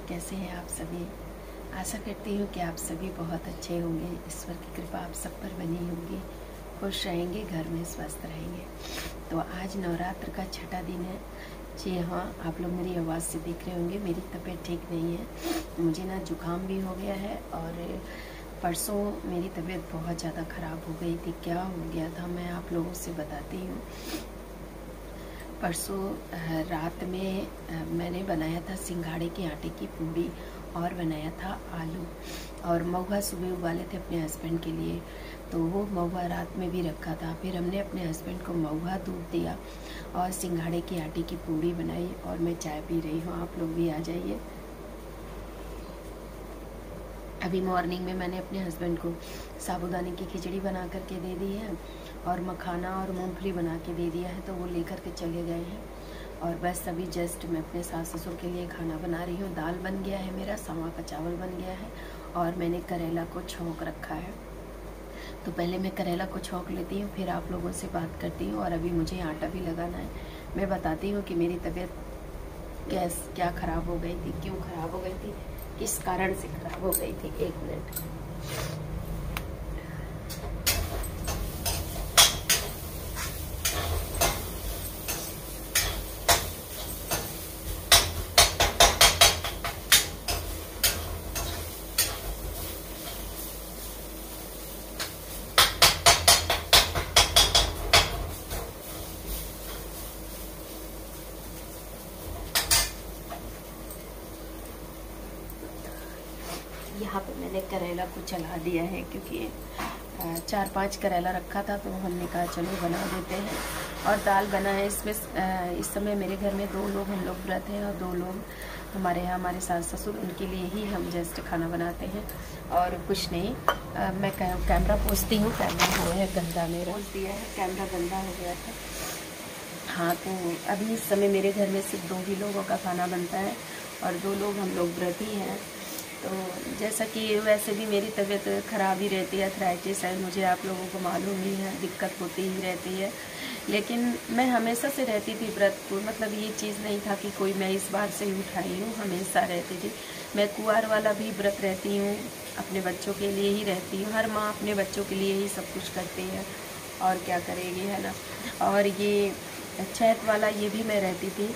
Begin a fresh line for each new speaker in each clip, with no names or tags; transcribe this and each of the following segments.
कैसे हैं आप सभी। आशा करती हूँ कि आप सभी बहुत अच्छे होंगे। ईश्वर की कृपा आप सब पर बनी होगी, खुश रहेंगे, घर में स्वस्थ रहेंगे। तो आज नवरात्र का छठा दिन है। जी हाँ, आप लोग मेरी आवाज़ से देख रहे होंगे मेरी तबीयत ठीक नहीं है। मुझे ना जुकाम भी हो गया है और परसों मेरी तबीयत बहुत ज़्यादा ख़राब हो गई थी। क्या हो गया था मैं आप लोगों से बताती हूँ। परसों रात में मैंने बनाया था सिंघाड़े के आटे की पूड़ी और बनाया था आलू, और महुआ सुबह उबाले थे अपने हस्बैंड के लिए, तो वो महुआ रात में भी रखा था। फिर हमने अपने हस्बैंड को महुआ दूध दिया और सिंघाड़े के आटे की पूड़ी बनाई और मैं चाय पी रही हूँ। आप लोग भी आ जाइए। अभी मॉर्निंग में मैंने अपने हस्बैंड को साबूदाने की खिचड़ी बना करके दे दी है और मखाना और मूंगफली बना के दे दिया है, तो वो लेकर के चले गए हैं। और बस अभी जस्ट मैं अपने सास ससुर के लिए खाना बना रही हूँ। दाल बन गया है मेरा, सवा का चावल बन गया है और मैंने करेला को छौंक रखा है। तो पहले मैं करेला को छौंक लेती हूँ, फिर आप लोगों से बात करती हूँ। और अभी मुझे आटा भी लगाना है। मैं बताती हूँ कि मेरी तबीयत क्या ख़राब हो गई थी, क्यों ख़राब हो गई थी, किस कारण से ख़राब हो गई थी। 1 मिनट। यहाँ पे मैंने करेला को चला दिया है, क्योंकि 4-5 करेला रखा था, तो हमने कहा चलो बना देते हैं। और दाल बना है इसमें। इस समय मेरे घर में 2 लोग हम लोग व्रत हैं और 2 लोग हमारे यहाँ हमारे सास ससुर, उनके लिए ही हम जस्ट खाना बनाते हैं और कुछ नहीं। मैं कैमरा पोंछती हूँ। कैमरा हो है गंदा, मेरा पोंछ दिया है, कैमरा गंदा हो गया था। हाँ, तो अभी इस समय मेरे घर में सिर्फ 2 ही लोगों का खाना बनता है और 2 लोग हम लोग व्रत ही हैं। तो जैसा कि वैसे भी मेरी तबीयत ख़राब ही रहती है, अर्थराइटिस है, मुझे आप लोगों को मालूम ही है, दिक्कत होती ही रहती है। लेकिन मैं हमेशा से रहती थी व्रत को, मतलब ये चीज़ नहीं था कि कोई मैं इस बार से ही उठाई हूँ, हमेशा रहती थी। मैं कुंवार वाला भी व्रत रहती हूँ, अपने बच्चों के लिए ही रहती हूँ। हर माँ अपने बच्चों के लिए ही सब कुछ करती है, और क्या करेगी, है ना। और ये चैत वाला ये भी मैं रहती थी।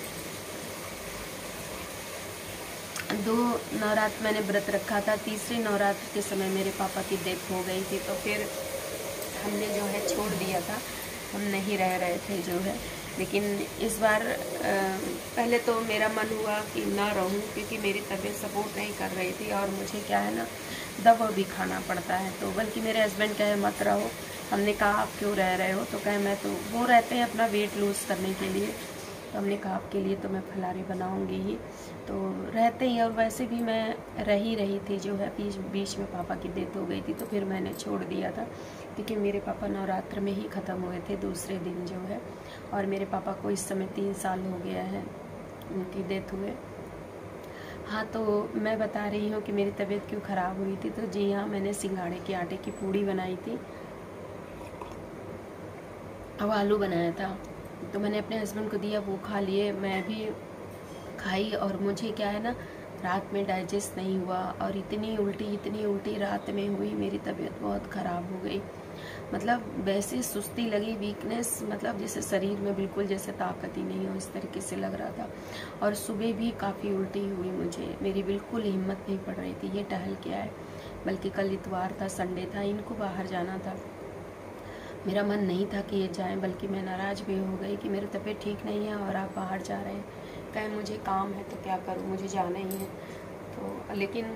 2 नवरात्र मैंने व्रत रखा था। तीसरे नवरात्र के समय मेरे पापा की डेथ हो गई थी, तो फिर हमने जो है छोड़ दिया था, हम नहीं रह रहे थे जो है। लेकिन इस बार पहले तो मेरा मन हुआ कि ना रहूं, क्योंकि मेरी तबीयत सपोर्ट नहीं कर रही थी और मुझे क्या है ना, दवा भी खाना पड़ता है। तो बल्कि मेरे हस्बैंड कहे मत रहो। हमने कहा आप क्यों रह रहे हो, तो कहे मैं तो, वो रहते हैं अपना वेट लूज़ करने के लिए, तो हमने कहा आपके लिए तो मैं फलारी बनाऊंगी ही। तो रहते ही, और वैसे भी मैं रही थी जो है, बीच में पापा की डेथ हो गई थी, तो फिर मैंने छोड़ दिया था, क्योंकि मेरे पापा नवरात्र में ही ख़त्म हुए थे, दूसरे दिन जो है। और मेरे पापा को इस समय 3 साल हो गया है उनकी डेथ हुए। हाँ, तो मैं बता रही हूँ कि मेरी तबीयत क्यों ख़राब हुई थी। तो जी हाँ, मैंने सिंघाड़े के आटे की पूड़ी बनाई थी और आलू बनाया था, तो मैंने अपने हस्बैंड को दिया, वो खा लिए, मैं भी खाई। और मुझे क्या है ना, रात में डाइजेस्ट नहीं हुआ और इतनी उल्टी रात में हुई, मेरी तबीयत बहुत ख़राब हो गई। मतलब वैसे सुस्ती लगी, वीकनेस, मतलब जैसे शरीर में बिल्कुल जैसे ताकत ही नहीं हो, इस तरीके से लग रहा था। और सुबह भी काफ़ी उल्टी हुई मुझे, मेरी बिल्कुल हिम्मत नहीं पड़ रही थी। ये टहल के आए, बल्कि कल इतवार था, संडे था, इनको बाहर जाना था। मेरा मन नहीं था कि ये जाएं, बल्कि मैं नाराज़ भी हो गई कि मेरी तबीयत ठीक नहीं है और आप बाहर जा रहे हैं। कहे मुझे काम है तो क्या करूं, मुझे जाना ही है। तो लेकिन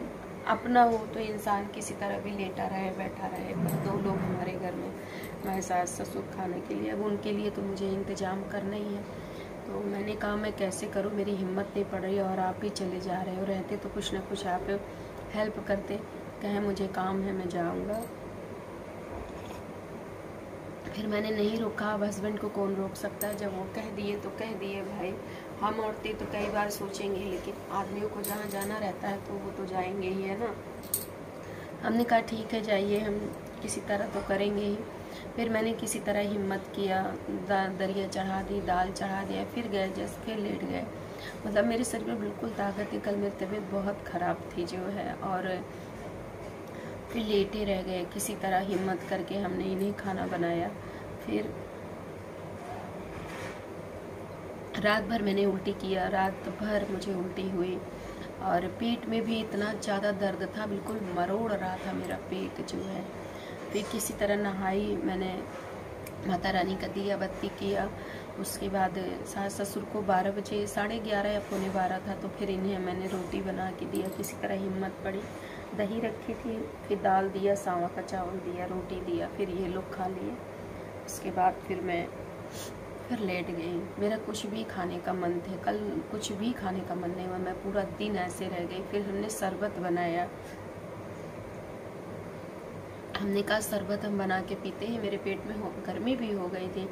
अपना हो तो इंसान किसी तरह भी लेटा रहे, बैठा रहे। पर 2 लोग हमारे घर में, मैं सास ससुर खाने के लिए, अब उनके लिए तो मुझे इंतज़ाम करना ही है। तो मैंने कहा मैं कैसे करूं, मेरी हिम्मत नहीं पड़ रही और आप ही चले जा रहे हो, रहते तो कुछ ना कुछ आप हेल्प करते। कहे मुझे काम है, मैं जाऊँगा। फिर मैंने नहीं रोका। अब हस्बैंड को कौन रोक सकता है, जब वो कह दिए तो कह दिए भाई। हम औरतें तो कई बार सोचेंगे, लेकिन आदमियों को जहाँ जाना रहता है तो वो तो जाएंगे ही, है ना। हमने कहा ठीक है जाइए, हम किसी तरह तो करेंगे ही। फिर मैंने किसी तरह हिम्मत किया, दलिया चढ़ा दी, दाल चढ़ा दिया, फिर गए जैसे फिर लेट गए। मतलब मेरे शरीर में बिल्कुल ताकत है। कल मेरी तबीयत बहुत ख़राब थी जो है, और फिर लेटे रह गए। किसी तरह हिम्मत करके हमने इन्हें खाना बनाया। फिर रात भर मैंने उल्टी किया, रात भर मुझे उल्टी हुई, और पेट में भी इतना ज़्यादा दर्द था, बिल्कुल मरोड़ रहा था मेरा पेट जो है। फिर किसी तरह नहाई मैंने, माता रानी का दिया बत्ती किया। उसके बाद सास ससुर को 12 बजे, 11:30 या 11:45 था, तो फिर इन्हें मैंने रोटी बना के दिया। किसी तरह हिम्मत पड़ी, दही रखी थी, फिर दाल दिया, सावा का चावल दिया, रोटी दिया, फिर ये लोग खा लिए। उसके बाद फिर मैं फिर लेट गई। मेरा कुछ भी खाने का मन थे, कल कुछ भी खाने का मन नहीं हुआ, मैं पूरा दिन ऐसे रह गई। फिर हमने शरबत बनाया, हमने कहा शरबत हम बना के पीते हैं, मेरे पेट में गर्मी भी हो गई थी।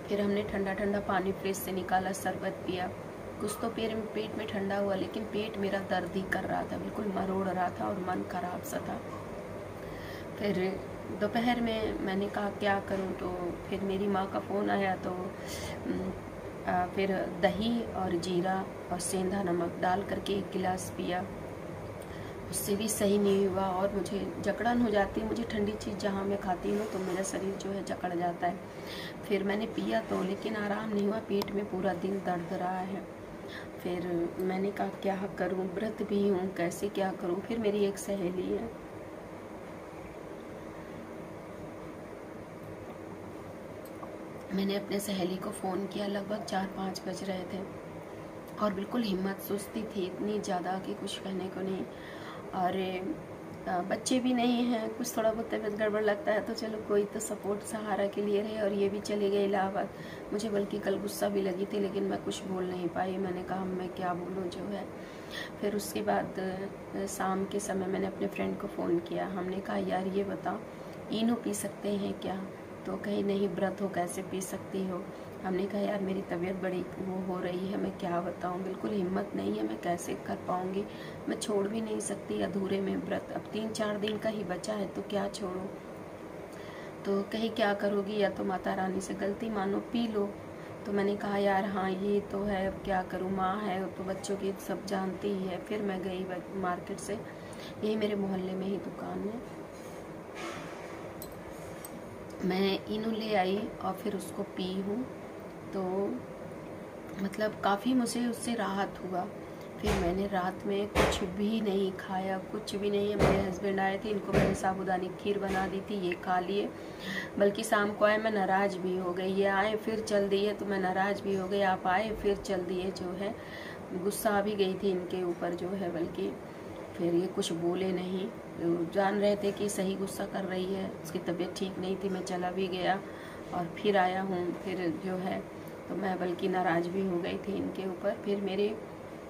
फिर हमने ठंडा ठंडा पानी फ्रिज से निकाला, शरबत पिया। कुछ तो पेट में ठंडा हुआ, लेकिन पेट मेरा दर्द ही कर रहा था, बिल्कुल मरोड़ रहा था और मन खराब सा था। फिर दोपहर में मैंने कहा क्या करूं, तो फिर मेरी माँ का फ़ोन आया, तो फिर दही और जीरा और सेंधा नमक डाल करके 1 गिलास पिया। उससे भी सही नहीं हुआ, और मुझे जकड़न हो जाती है। मुझे ठंडी चीज़ जहाँ मैं खाती हूँ तो मेरा शरीर जो है जकड़ जाता है। फिर मैंने पिया तो, लेकिन आराम नहीं हुआ, पेट में पूरा दिन दर्द रहा है। फिर मैंने कहा क्या करूँ, व्रत भी हूँ, कैसे क्या करूँ। फिर मेरी एक सहेली है, मैंने अपने सहेली को फ़ोन किया, लगभग 4-5 बज रहे थे, और बिल्कुल हिम्मत सुस्ती थी इतनी ज़्यादा कि कुछ कहने को नहीं। और बच्चे भी नहीं हैं, कुछ थोड़ा बहुत तबीयत गड़बड़ लगता है तो चलो कोई तो सपोर्ट सहारा के लिए रहे। और ये भी चले गए इलाहाबाद। मुझे बल्कि कल गुस्सा भी लगी थी, लेकिन मैं कुछ बोल नहीं पाई। मैंने कहा मैं क्या बोलूँ जो है। फिर उसके बाद शाम के समय मैंने अपने फ्रेंड को फ़ोन किया। हमने कहा यार ये बताओ, इनो पी सकते हैं क्या? तो कहीं नहीं, व्रत हो कैसे पी सकती हो। हमने कहा यार मेरी तबीयत बड़ी वो हो रही है, मैं क्या बताऊँ, बिल्कुल हिम्मत नहीं है, मैं कैसे कर पाऊँगी। मैं छोड़ भी नहीं सकती अधूरे में व्रत, अब 3-4 दिन का ही बचा है तो क्या छोड़ूँ। तो कहीं क्या करोगी, या तो माता रानी से गलती मानो, पी लो। तो मैंने कहा यार हाँ ये तो है, अब क्या करूँ, माँ है तो बच्चों की सब जानती ही है। फिर मैं गई मार्केट से, यही मेरे मोहल्ले में ही दुकान है, मैं इनो ले आई और फिर उसको पी हूँ। तो मतलब काफ़ी मुझे उससे राहत हुआ। फिर मैंने रात में कुछ भी नहीं खाया, कुछ भी नहीं है। मेरे हस्बैंड आए थे, इनको मैंने साबूदानी खीर बना दी थी, ये खा लिए। बल्कि शाम को आए, मैं नाराज़ भी हो गई। ये आए फिर चल दिए तो मैं नाराज़ भी हो गई। आप आए फिर चल दिए जो है, गुस्सा भी गई थी इनके ऊपर जो है। बल्कि फिर ये कुछ बोले नहीं, जान रहे थे कि सही गुस्सा कर रही है। उसकी तबीयत ठीक नहीं थी, मैं चला भी गया और फिर आया हूँ। फिर जो है तो मैं बल्कि नाराज़ भी हो गई थी इनके ऊपर। फिर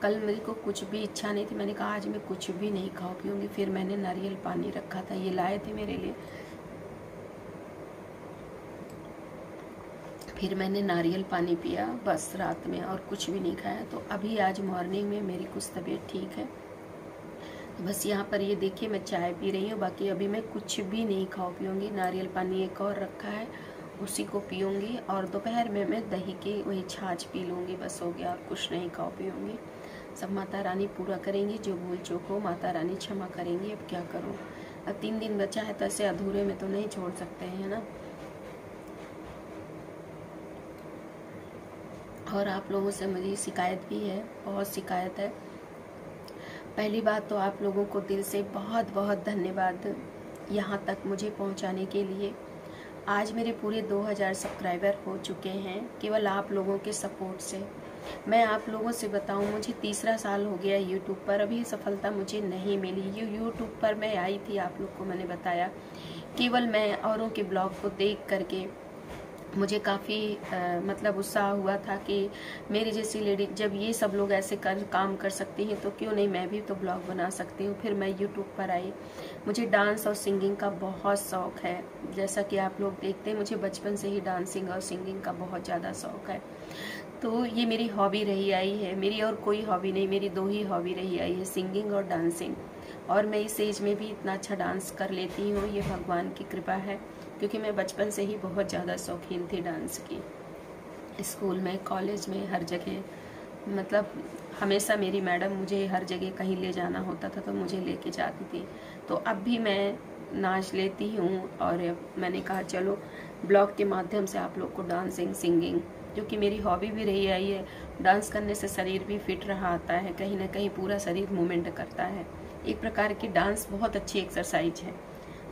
कल मेरे को कुछ भी इच्छा नहीं थी, मैंने कहा आज मैं कुछ भी नहीं खाऊँ पीऊँगी। फिर मैंने नारियल पानी रखा था, ये लाए थे मेरे लिए, फिर मैंने नारियल पानी पिया बस रात में, और कुछ भी नहीं खाया। तो अभी आज मॉर्निंग में मेरी कुछ तबीयत ठीक है। बस यहाँ पर ये देखिए मैं चाय पी रही हूँ, बाकी अभी मैं कुछ भी नहीं खाओ पीऊँगी। नारियल पानी एक और रखा है, उसी को पीऊँगी। और दोपहर में मैं दही की वही छाछ पी लूँगी, बस हो गया, और कुछ नहीं खाओ पीऊँगी। सब माता रानी पूरा करेंगी, जो भूल चूक हो माता रानी क्षमा करेंगी। अब क्या करूँ, अब 3 दिन बचा है तो ऐसे अधूरे में तो नहीं छोड़ सकते हैं ना। और आप लोगों से मुझे शिकायत भी है, बहुत शिकायत है। पहली बात तो आप लोगों को दिल से बहुत बहुत धन्यवाद यहाँ तक मुझे पहुँचाने के लिए। आज मेरे पूरे 2000 सब्सक्राइबर हो चुके हैं केवल आप लोगों के सपोर्ट से। मैं आप लोगों से बताऊं, मुझे 3रा साल हो गया यूट्यूब पर, अभी सफलता मुझे नहीं मिली। ये यूट्यूब पर मैं आई थी, आप लोग को मैंने बताया, केवल मैं औरों के ब्लॉग को देख करके मुझे काफ़ी मतलब उत्साह हुआ था कि मेरी जैसी लेडी, जब ये सब लोग ऐसे काम कर सकती हैं तो क्यों नहीं मैं भी तो ब्लॉग बना सकती हूँ। फिर मैं यूट्यूब पर आई। मुझे डांस और सिंगिंग का बहुत शौक़ है। जैसा कि आप लोग देखते हैं, मुझे बचपन से ही डांसिंग और सिंगिंग का बहुत ज़्यादा शौक़ है। तो ये मेरी हॉबी रही आई है। मेरी और कोई हॉबी नहीं, मेरी 2 ही हॉबी रही आई है, सिंगिंग और डांसिंग। और मैं इस एज में भी इतना अच्छा डांस कर लेती हूँ, ये भगवान की कृपा है, क्योंकि मैं बचपन से ही बहुत ज़्यादा शौकीन थी डांस की। स्कूल में, कॉलेज में, हर जगह, मतलब हमेशा मेरी मैडम मुझे हर जगह कहीं ले जाना होता था तो मुझे लेके जाती थी। तो अब भी मैं नाच लेती हूँ और मैंने कहा चलो ब्लॉग के माध्यम से आप लोग को डांसिंग, सिंगिंग, जो कि मेरी हॉबी भी रही आई है। डांस करने से शरीर भी फिट रहा आता है, कहीं ना कहीं पूरा शरीर मूवमेंट करता है। एक प्रकार की डांस बहुत अच्छी एक्सरसाइज है,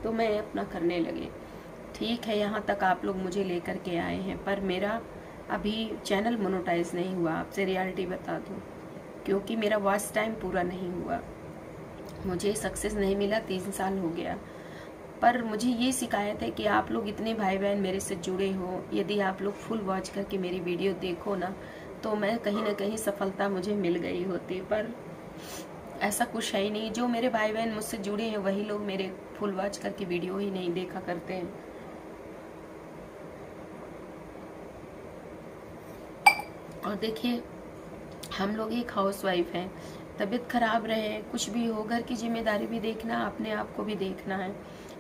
तो मैं अपना करने लगी। ठीक है, यहाँ तक आप लोग मुझे लेकर के आए हैं, पर मेरा अभी चैनल मोनेटाइज नहीं हुआ। आपसे रियलिटी बता दूँ, क्योंकि मेरा वॉच टाइम पूरा नहीं हुआ, मुझे सक्सेस नहीं मिला। 3 साल हो गया। पर मुझे ये शिकायत है कि आप लोग इतने भाई बहन मेरे से जुड़े हो, यदि आप लोग फुल वॉच करके मेरी वीडियो देखो ना, तो मैं कहीं ना कहीं सफलता मुझे मिल गई होती। पर ऐसा कुछ है ही नहीं। जो मेरे भाई बहन मुझसे जुड़े हैं वही लोग मेरे फुल वॉच करके वीडियो ही नहीं देखा करते हैं। और देखिए, हम लोग एक हाउसवाइफ हैं, तबीयत खराब रहे, कुछ भी हो, घर की जिम्मेदारी भी देखना, अपने आप को भी देखना है,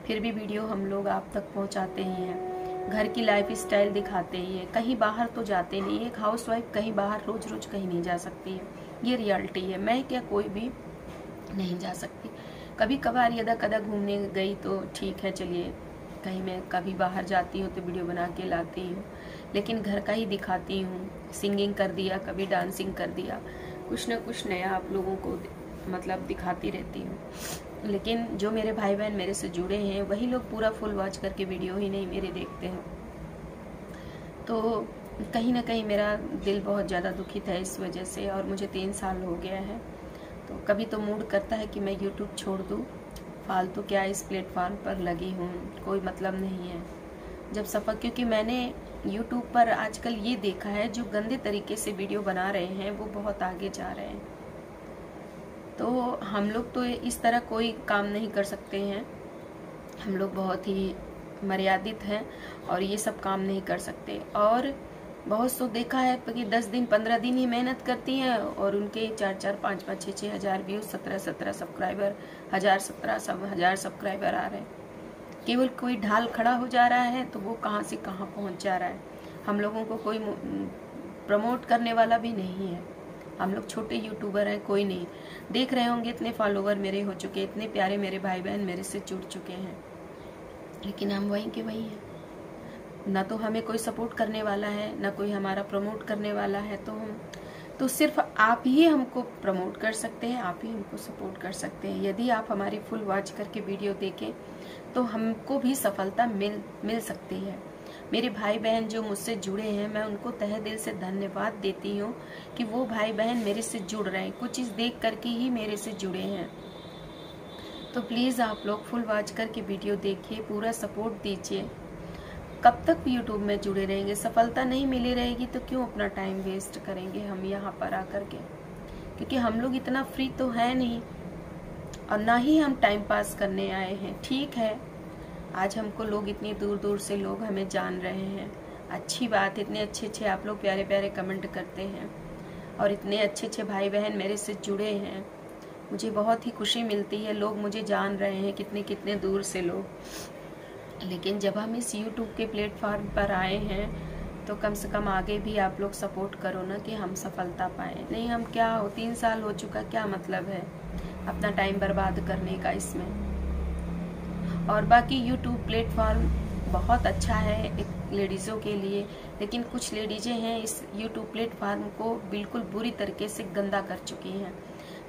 फिर भी वीडियो हम लोग आप तक पहुंचाते ही हैं। घर की लाइफ स्टाइल दिखाते ही है, कहीं बाहर तो जाते नहीं। एक हाउसवाइफ कहीं बाहर रोज रोज कहीं नहीं जा सकती है, ये रियलिटी है। मैं क्या, कोई भी नहीं जा सकती। कभी कभार यदा कदा घूमने गई तो ठीक है, चलिए कहीं मैं कभी बाहर जाती हूँ तो वीडियो बना के लाती हूँ, लेकिन घर का ही दिखाती हूँ। सिंगिंग कर दिया, कभी डांसिंग कर दिया, कुछ ना कुछ नया आप लोगों को मतलब दिखाती रहती हूँ। लेकिन जो मेरे भाई बहन मेरे से जुड़े हैं वही लोग पूरा फुल वॉच करके वीडियो ही नहीं मेरे देखते हैं। तो कहीं ना कहीं मेरा दिल बहुत ज़्यादा दुखित है इस वजह से, और मुझे 3 साल हो गया है। तो कभी तो मूड करता है कि मैं यूट्यूब छोड़ दूँ, फालतू क्या इस प्लेटफॉर्म पर लगी हूँ, कोई मतलब नहीं है। जब सफ़र, क्योंकि मैंने यूट्यूब पर आजकल ये देखा है, जो गंदे तरीके से वीडियो बना रहे हैं वो बहुत आगे जा रहे हैं। तो हम लोग तो इस तरह कोई काम नहीं कर सकते हैं, हम लोग बहुत ही मर्यादित हैं और ये सब काम नहीं कर सकते। और बहुत सो देखा है कि 10 दिन 15 दिन ही मेहनत करती हैं और उनके 4-4, 5-5, 6-6 हज़ार व्यूज, 17-17 सब्सक्राइबर, 1000 सब्सक्राइबर आ रहे हैं। केवल कोई ढाल खड़ा हो जा रहा है तो वो कहाँ से कहाँ पहुँच जा रहा है। हम लोगों को कोई प्रमोट करने वाला भी नहीं है, हम लोग छोटे यूट्यूबर हैं, कोई नहीं। देख रहे होंगे इतने फॉलोवर मेरे हो चुके, इतने प्यारे मेरे भाई बहन मेरे से जुड़ चुके हैं, लेकिन हम वहीं के वहीं हैं। ना तो हमें कोई सपोर्ट करने वाला है, ना कोई हमारा प्रमोट करने वाला है। तो सिर्फ आप ही हमको प्रमोट कर सकते हैं, आप ही हमको सपोर्ट कर सकते हैं। यदि आप हमारी फुल वॉच करके वीडियो देखें तो हमको भी सफलता मिल सकती है। मेरे भाई बहन जो मुझसे जुड़े हैं, मैं उनको तहे दिल से धन्यवाद देती हूँ कि वो भाई बहन मेरे से जुड़ रहे हैं, कुछ चीज़ देख करके ही मेरे से जुड़े हैं। तो प्लीज़ आप लोग फुल वॉच करके वीडियो देखिए, पूरा सपोर्ट दीजिए। कब तक यूट्यूब में जुड़े रहेंगे? सफलता नहीं मिली रहेगी तो क्यों अपना टाइम वेस्ट करेंगे हम यहाँ पर आकर के? क्योंकि हम लोग इतना फ्री तो है नहीं और ना ही हम टाइम पास करने आए हैं। ठीक है, आज हमको लोग इतनी दूर दूर से लोग हमें जान रहे हैं, अच्छी बात। इतने अच्छे अच्छे आप लोग प्यारे प्यारे कमेंट करते हैं और इतने अच्छे अच्छे भाई बहन मेरे से जुड़े हैं, मुझे बहुत ही खुशी मिलती है। लोग मुझे जान रहे हैं, कितने कितने दूर से लोग। लेकिन जब हम इस YouTube के प्लेटफॉर्म पर आए हैं तो कम से कम आगे भी आप लोग सपोर्ट करो ना, कि हम सफलता पाएँ। नहीं, हम क्या हो, 3 साल हो चुका, क्या मतलब है अपना टाइम बर्बाद करने का इसमें। और बाकी YouTube प्लेटफॉर्म बहुत अच्छा है एक लेडीज़ों के लिए, लेकिन कुछ लेडीज़ें हैं इस YouTube प्लेटफॉर्म को बिल्कुल बुरी तरीके से गंदा कर चुकी हैं।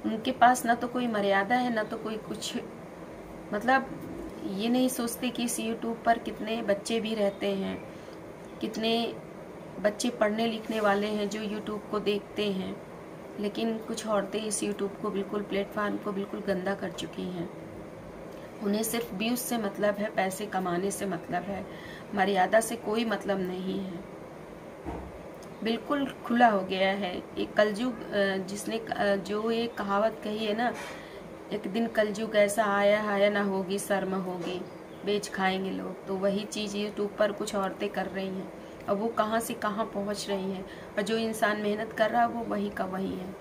उनके पास ना तो कोई मर्यादा है, ना तो कोई कुछ, मतलब ये नहीं सोचते कि इस YouTube पर कितने बच्चे भी रहते हैं, कितने बच्चे पढ़ने लिखने वाले हैं जो YouTube को देखते हैं। लेकिन कुछ औरतें इस YouTube को बिल्कुल, प्लेटफॉर्म को बिल्कुल गंदा कर चुकी हैं। उन्हें सिर्फ व्यूज से मतलब है, पैसे कमाने से मतलब है, मर्यादा से कोई मतलब नहीं है। बिल्कुल खुला हो गया है एक कलयुग। जिसने जो एक कहावत कही है ना, एक दिन कलयुग ऐसा आया ना होगी शर्म होगी, बेच खाएंगे लोग, तो वही चीज़ यूट्यूब पर कुछ औरतें कर रही हैं। और वो कहाँ से कहाँ पहुँच रही हैं, और जो इंसान मेहनत कर रहा है वो वही का वही है।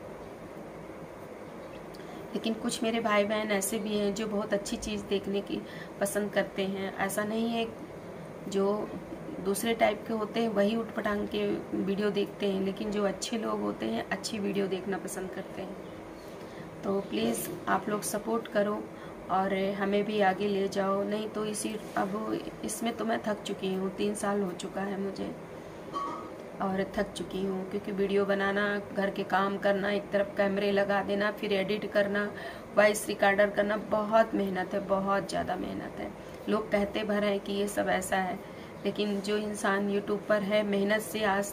लेकिन कुछ मेरे भाई बहन ऐसे भी हैं जो बहुत अच्छी चीज़ देखने की पसंद करते हैं। ऐसा नहीं है, जो दूसरे टाइप के होते हैं वही उठपटांग के वीडियो देखते हैं, लेकिन जो अच्छे लोग होते हैं अच्छी वीडियो देखना पसंद करते हैं। तो प्लीज़ आप लोग सपोर्ट करो और हमें भी आगे ले जाओ। नहीं तो अब इसमें तो मैं थक चुकी हूँ, 3 साल हो चुका है मुझे और थक चुकी हूँ, क्योंकि वीडियो बनाना, घर के काम करना, एक तरफ कैमरे लगा देना, फिर एडिट करना, वॉइस रिकॉर्डर करना, बहुत मेहनत है, बहुत ज़्यादा मेहनत है। लोग कहते भर हैं कि ये सब ऐसा है, लेकिन जो इंसान यूट्यूब पर है, मेहनत से आज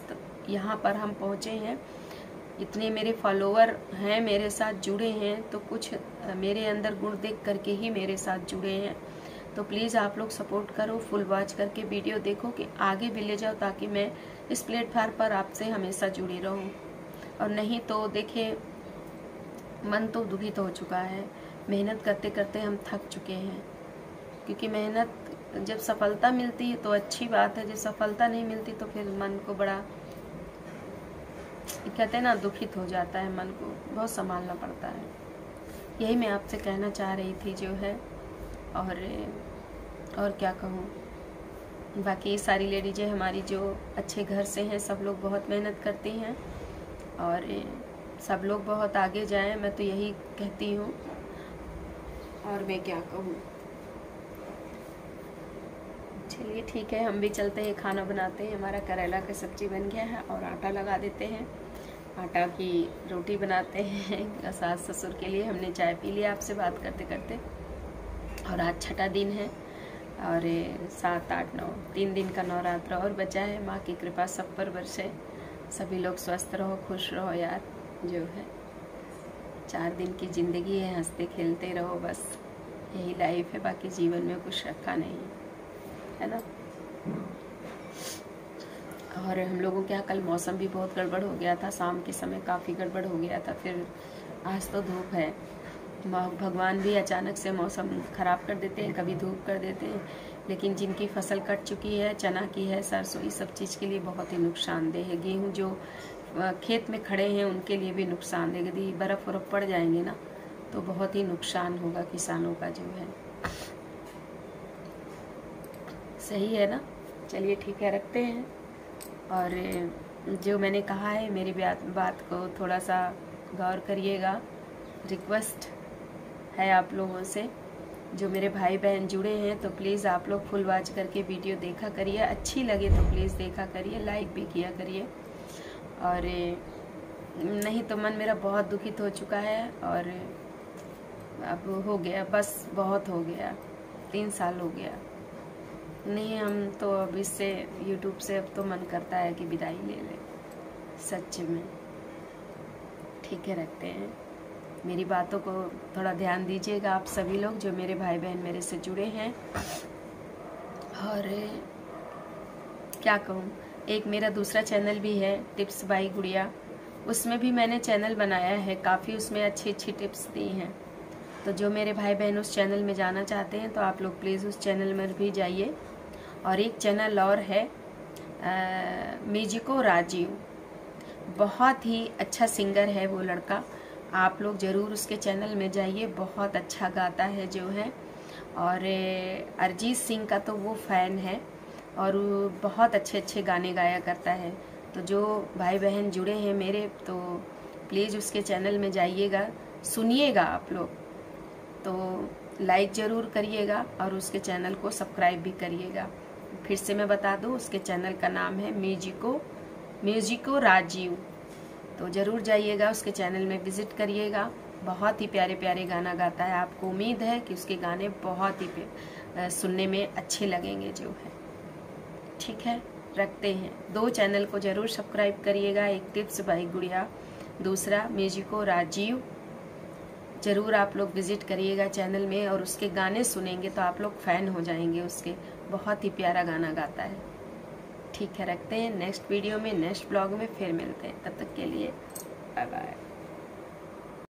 यहाँ पर हम पहुँचे हैं, इतने मेरे फॉलोअर हैं, मेरे साथ जुड़े हैं, तो कुछ मेरे अंदर गुण देख करके ही मेरे साथ जुड़े हैं। तो प्लीज़ आप लोग सपोर्ट करो, फुल वॉच करके वीडियो देखो कि आगे भी ले जाओ, ताकि मैं इस प्लेटफार्म पर आपसे हमेशा जुड़ी रहूं। और नहीं तो देखिए, मन तो दुखित हो चुका है, मेहनत करते करते हम थक चुके हैं। क्योंकि मेहनत जब सफलता मिलती है तो अच्छी बात है, जब सफलता नहीं मिलती तो फिर मन को बड़ा, कहते हैं ना, दुखित हो जाता है, मन को बहुत संभालना पड़ता है। यही मैं आपसे कहना चाह रही थी जो है, और क्या कहूँ। बाकी सारी लेडीजें हमारी जो अच्छे घर से हैं, सब लोग बहुत मेहनत करती हैं और सब लोग बहुत आगे जाएं, मैं तो यही कहती हूँ। और मैं क्या कहूँ। चलिए ठीक है, हम भी चलते हैं, खाना बनाते हैं। हमारा करेला का सब्जी बन गया है और आटा लगा देते हैं, आटा की रोटी बनाते हैं सास ससुर के लिए। हमने चाय पी लिया आपसे बात करते करते, और आज छठा दिन है और 7, 8, 9 3 दिन का नवरात्र और बचा है। माँ की कृपा सब पर बरसे, सभी लोग स्वस्थ रहो, खुश रहो यार। जो है 4 दिन की ज़िंदगी है, हंसते खेलते रहो, बस यही लाइफ है, बाकी जीवन में कुछ रखा नहीं है ना। और हम लोगों के यहाँ कल मौसम भी बहुत गड़बड़ हो गया था, शाम के समय काफ़ी गड़बड़ हो गया था, फिर आज तो धूप है। भगवान भी अचानक से मौसम ख़राब कर देते हैं, कभी धूप कर देते हैं, लेकिन जिनकी फसल कट चुकी है, चना की है, सरसों, इस सब चीज़ के लिए बहुत ही नुकसानदेह है। गेहूँ जो खेत में खड़े हैं उनके लिए भी नुकसानदेह, यदि बर्फ़ वर्फ पड़ जाएंगे ना तो बहुत ही नुकसान होगा किसानों का जो है। सही है ना। चलिए ठीक है, रखते हैं। और जो मैंने कहा है, मेरी बात को थोड़ा सा गौर करिएगा। रिक्वेस्ट है आप लोगों से, जो मेरे भाई बहन जुड़े हैं, तो प्लीज़ आप लोग फुल वॉच करके वीडियो देखा करिए। अच्छी लगे तो प्लीज़ देखा करिए, लाइक भी किया करिए। और नहीं तो मन मेरा बहुत दुखित हो चुका है और अब हो गया, बस बहुत हो गया, 3 साल हो गया। नहीं, हम तो अब इससे यूट्यूब से अब तो मन करता है कि विदाई ले ले, सच में। ठीक है, रखते हैं। मेरी बातों को थोड़ा ध्यान दीजिएगा आप सभी लोग, जो मेरे भाई बहन मेरे से जुड़े हैं। और क्या कहूँ, एक मेरा दूसरा चैनल भी है, टिप्स बाई गुड़िया, उसमें भी मैंने चैनल बनाया है, काफ़ी उसमें अच्छी टिप्स दी हैं। तो जो मेरे भाई बहन उस चैनल में जाना चाहते हैं तो आप लोग प्लीज़ उस चैनल में भी जाइए। और एक चैनल और है, म्यूजिको राजीव, बहुत ही अच्छा सिंगर है वो लड़का, आप लोग ज़रूर उसके चैनल में जाइए, बहुत अच्छा गाता है जो है। और अरिजीत सिंह का तो वो फ़ैन है और वो बहुत अच्छे अच्छे गाने गाया करता है। तो जो भाई बहन जुड़े हैं मेरे, तो प्लीज़ उसके चैनल में जाइएगा, सुनिएगा आप लोग, तो लाइक ज़रूर करिएगा और उसके चैनल को सब्सक्राइब भी करिएगा। फिर से मैं बता दूं, उसके चैनल का नाम है म्यूजिको राजीव। तो ज़रूर जाइएगा, उसके चैनल में विज़िट करिएगा। बहुत ही प्यारे प्यारे गाना गाता है, आपको उम्मीद है कि उसके गाने बहुत ही सुनने में अच्छे लगेंगे जो है। ठीक है, रखते हैं। 2 चैनल को ज़रूर सब्सक्राइब करिएगा, एक टिप्स बाई गुड़िया, दूसरा म्यूजिको राजीव। ज़रूर आप लोग विज़िट करिएगा चैनल में, और उसके गाने सुनेंगे तो आप लोग फ़ैन हो जाएंगे उसके। बहुत ही प्यारा गाना गाता है। ठीक है, रखते हैं। नेक्स्ट वीडियो में, नेक्स्ट ब्लॉग में फिर मिलते हैं। तब तक के लिए बाय बाय।